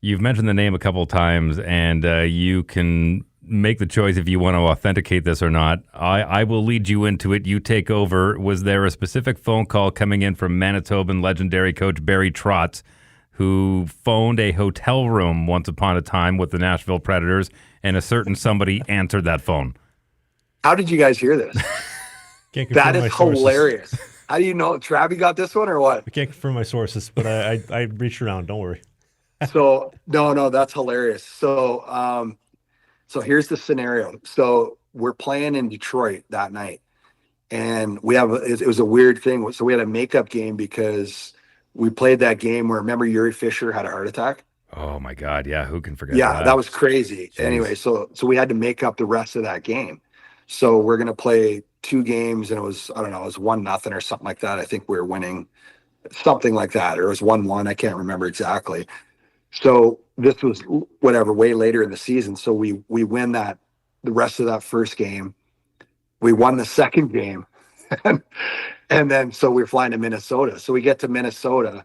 You've mentioned the name a couple of times, and you can make the choice if you want to authenticate this or not. I will lead you into it. You take over. Was there a specific phone call coming in from Manitoban legendary coach Barry Trotz, who phoned a hotel room once upon a time with the Nashville Predators, and a certain somebody answered that phone? How did you guys hear this? Can't That confirm is my sources. hilarious. How do you know? Travi got this one or what? I can't confirm my sources, but I reached around. Don't worry. So no, that's hilarious. So here's the scenario. So we're playing in Detroit that night, and it was a weird thing. So we had a makeup game because we played that game where, remember, Yuri Fisher had a heart attack. Oh my God! Yeah, who can forget Yeah, that? that was crazy. Jeez. Anyway, so we had to make up the rest of that game. So we're gonna play two games, and it was, I don't know, it was 1-0 or something like that. I think we were winning something like that, or it was 1-1. I can't remember exactly. So this was whatever, way later in the season. So we win the rest of that first game. We won the second game, and then so we're flying to Minnesota. So we get to Minnesota,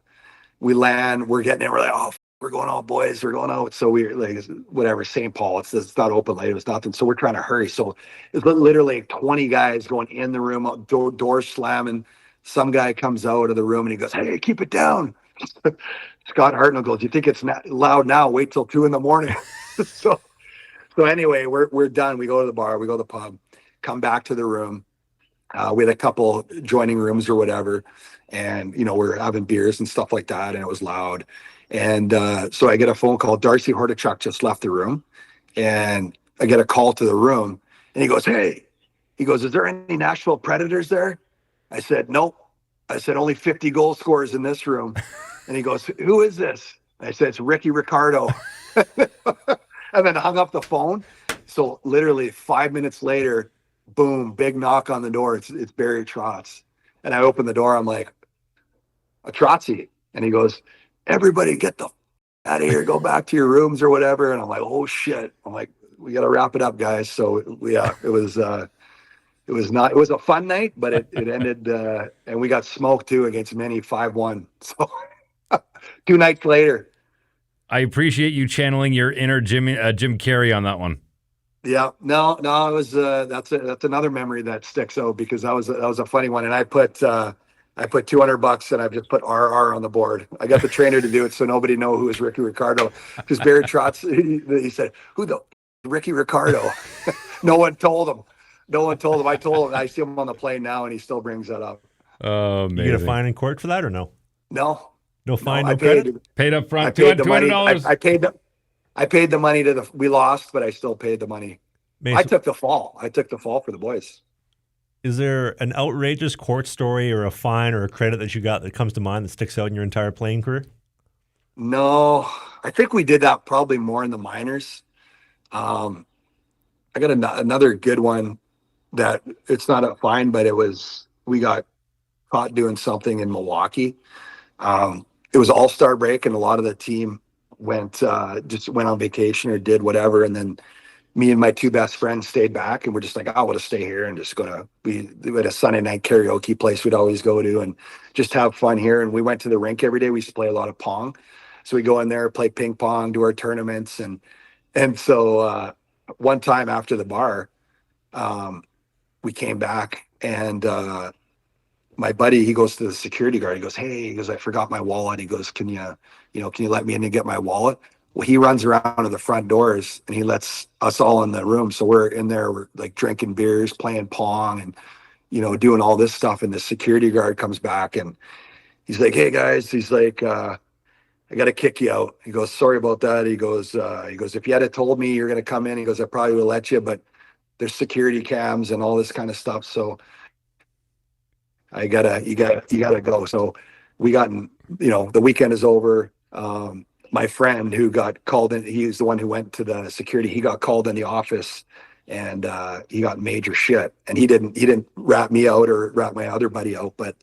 we land, we're getting in, we're like, oh, we're going out, boys, we're going out. So we're like, whatever, St. Paul, it's not open late, it was nothing. So we're trying to hurry. So it's literally 20 guys going in the room, doors slamming. Some guy comes out of the room and he goes, hey, keep it down. Scott Hartnell goes, you think it's not loud now? Wait till 2 a.m. So anyway, we're done. We go to the bar, we go to the pub, come back to the room. We had a couple joining rooms or whatever, and we're having beers and stuff like that, and it was loud. And so I get a phone call. Darcy Hordichuk just left the room, and I get a call to the room, and he goes, hey, is there any Nashville Predators there? I said, nope. I said, only 50 goal scorers in this room. And he goes, who is this? I said, it's Ricky Ricardo. And then hung up the phone. So literally 5 minutes later, boom, big knock on the door. It's Barry Trotz. And I open the door. I'm like, a Trotzy. And he goes, everybody get the out of here. Go back to your rooms or whatever. And I'm like, oh, shit. I'm like, we got to wrap it up, guys. So, yeah, it was a fun night, but it ended, and we got smoked, too, against Mini 5-1. So 2 nights later. I appreciate you channeling your inner Jim Carrey on that one. Yeah, no, it was that's another memory that sticks out, because that was a funny one, and I put $200 and I've just put RR on the board. I got the trainer to do it so nobody know who is Ricky Ricardo, because Barry Trotz, he said, who the Ricky Ricardo? No one told him. I told him. I see him on the plane now, and he still brings that up. Oh, You get a fine in court for that or no? No. No fine, I no credit? Paid up front, I paid the money. $200. I paid the money we lost, but I still paid the money. Mason, I took the fall for the boys. is there an outrageous court story or a fine or a credit that you got that comes to mind that sticks out in your entire playing career? No, I think we did that probably more in the minors. I got another good one that it's not a fine, but we got caught doing something in Milwaukee. It was all-star break, and a lot of the team went on vacation or did whatever, and then me and my 2 best friends stayed back, and we're just like, I want to stay here and just we had a Sunday night karaoke place we'd always go to and just have fun here. And we went to the rink every day. We used to play a lot of pong. So we go in there, play ping pong, do our tournaments. And so one time after the bar, we came back, and my buddy, he goes to the security guard. He goes, hey, I forgot my wallet. He goes, can you let me in and get my wallet? Well, he runs around to the front doors, and he lets us all in the room. So we're in there, we're like drinking beers, playing pong, and doing all this stuff. And the security guard comes back, and he's like, hey guys, he's like, I got to kick you out. He goes, sorry about that. He goes, if you had told me you're going to come in, he goes, I probably would let you, but there's security cams and all this kind of stuff. So you gotta go. So we got the weekend is over. My friend who got called in, he's the one who went to the security. He got called in the office, and he got major shit. And he didn't rat me out or rat my other buddy out. But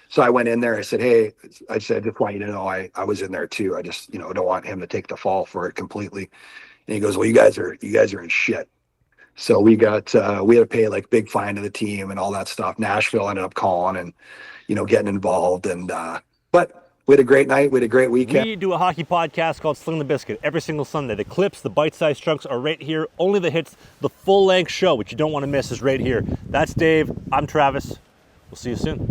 so I went in there. I said, hey, I just want you to know I was in there too. I just don't want him to take the fall for it completely. And he goes, well, you guys are in shit. So we had to pay like big fine to the team and all that stuff. Nashville ended up calling and getting involved, and but We had a great night. We had a great weekend. We do a hockey podcast called Sling the Biscuit every single Sunday. The clips, the bite-sized chunks are right here. Only the hits, the full-length show, which you don't want to miss, is right here. That's Dave. I'm Travis. We'll see you soon.